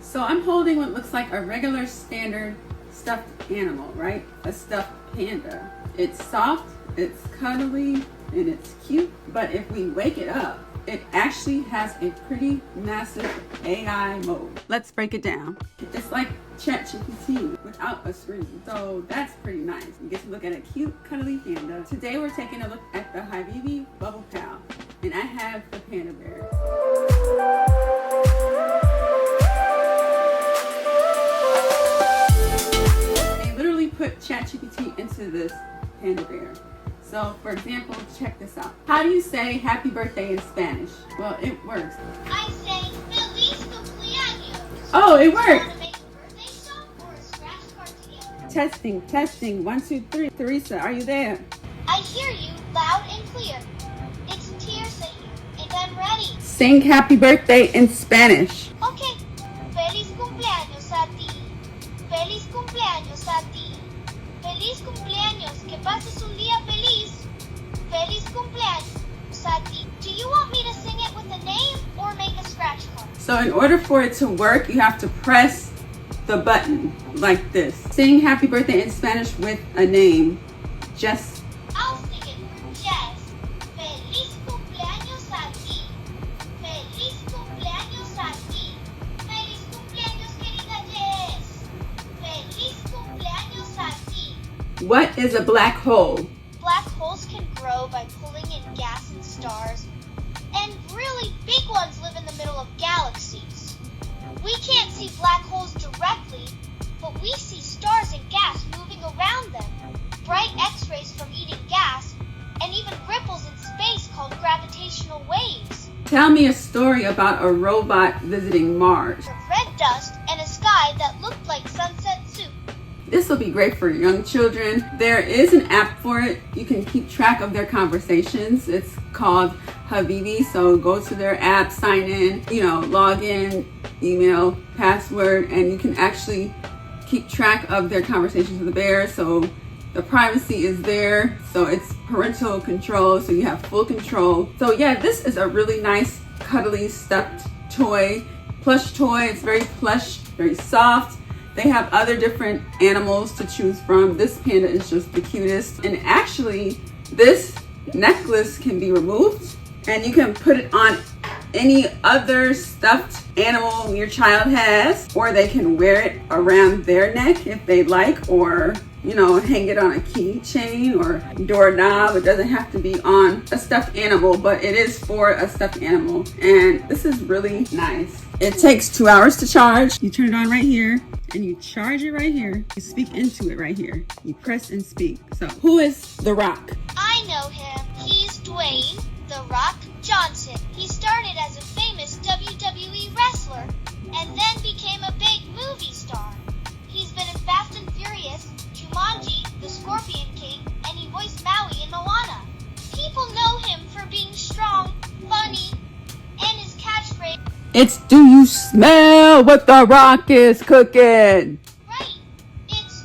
So I'm holding what looks like a regular standard stuffed animal, right? A stuffed panda. It's soft, it's cuddly, and it's cute. But if we wake it up, it actually has a pretty massive AI mode. Let's break it down. It's like ChatGPT without a screen. So that's pretty nice. You get to look at a cute, cuddly panda. Today we're taking a look at the Haivivi BubblePal. And I have the panda bear. They literally put ChatGPT into this panda bear. So, for example, check this out. How do you say happy birthday in Spanish? Well, it works. I say feliz cumpleaños. Oh, it works. Want to make a birthday song or a scratch card together? Testing. 1, 2, 3. Teresa, are you there? I hear you loud and clear. It's Tirsa here, and I'm ready. Sing happy birthday in Spanish. Okay. Feliz cumpleaños a ti. Feliz cumpleaños a ti. Feliz cumpleaños. Que pases un día feliz. Feliz cumpleaños a ti. Do you want me to sing it with a name or make a scratch card? So in order for it to work, you have to press the button like this. Sing happy birthday in Spanish with a name. Jess. I'll sing it for Jess. Feliz cumpleaños a ti. Feliz cumpleaños a ti. Feliz cumpleaños, querida Jess. Feliz cumpleaños a ti. What is a black hole? Black holes can grow by pulling in gas and stars, and really big ones live in the middle of galaxies. We can't see black holes directly, but we see stars and gas moving around them, bright X-rays from eating gas, and even ripples in space called gravitational waves. Tell me a story about a robot visiting Mars. Red dust and a sky that looked like sunset soup. This will be great for young children. There is an app for it. You can keep track of their conversations. It's called Haivivi. So go to their app, sign in, log in, email, password, and you can actually keep track of their conversations with the bear. So the privacy is there. So it's parental control. So you have full control. So yeah, this is a really nice, cuddly, stuffed toy, plush toy. It's very plush, very soft. They have other different animals to choose from. This panda is just the cutest. And actually, this necklace can be removed and you can put it on any other stuffed animal your child has, or they can wear it around their neck if they like, or hang it on a keychain or doorknob. It doesn't have to be on a stuffed animal, but it is for a stuffed animal. And this is really nice. It takes 2 hours to charge. You turn it on right here and you charge it right here. You speak into it right here. You press and speak. So who is The Rock? I know him. He's Dwayne "The Rock" Johnson. He started as a famous WWE wrestler and then became a big movie star. He's been in Fast and Furious, Jumanji, The Scorpion King, and he voiced Maui in Moana. People know him for being strong, funny, and his catchphrase, "It's do you smell what The Rock is cooking?" right, it's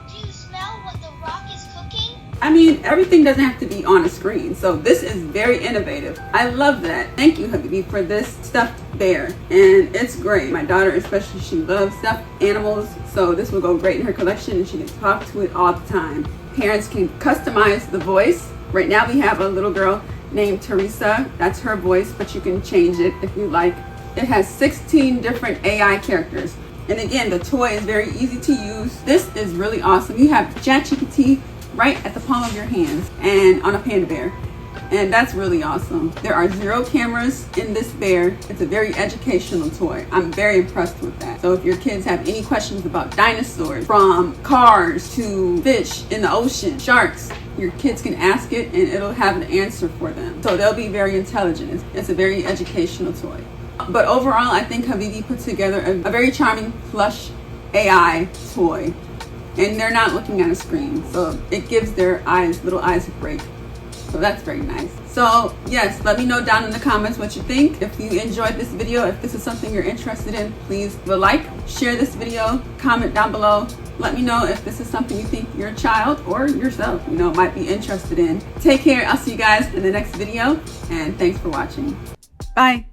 "Do you smell what The Rock is cooking?" I mean, everything doesn't have to be on a screen. So this is very innovative. I love that. Thank you, Haivivi, for this stuffed bear. And it's great. My daughter especially, she loves stuffed animals. So this will go great in her collection and she can talk to it all the time. Parents can customize the voice. Right now we have a little girl named Teresa. That's her voice, but you can change it if you like. It has 16 different AI characters. And again, the toy is very easy to use. This is really awesome. You have ChatGPT right at the palm of your hands and on a panda bear. And that's really awesome. There are 0 cameras in this bear. It's a very educational toy. I'm very impressed with that. So if your kids have any questions about dinosaurs, from cars to fish in the ocean, sharks, your kids can ask it and it'll have an answer for them. So they'll be very intelligent. It's a very educational toy. But overall, I think Haivivi put together a very charming plush AI toy. And they're not looking at a screen, so it gives their little eyes a break. So that's very nice. So yes, let me know down in the comments what you think. If you enjoyed this video, if this is something you're interested in, please leave a like, share this video, comment down below. Let me know if this is something you think your child or yourself, might be interested in. Take care. I'll see you guys in the next video, and thanks for watching. Bye.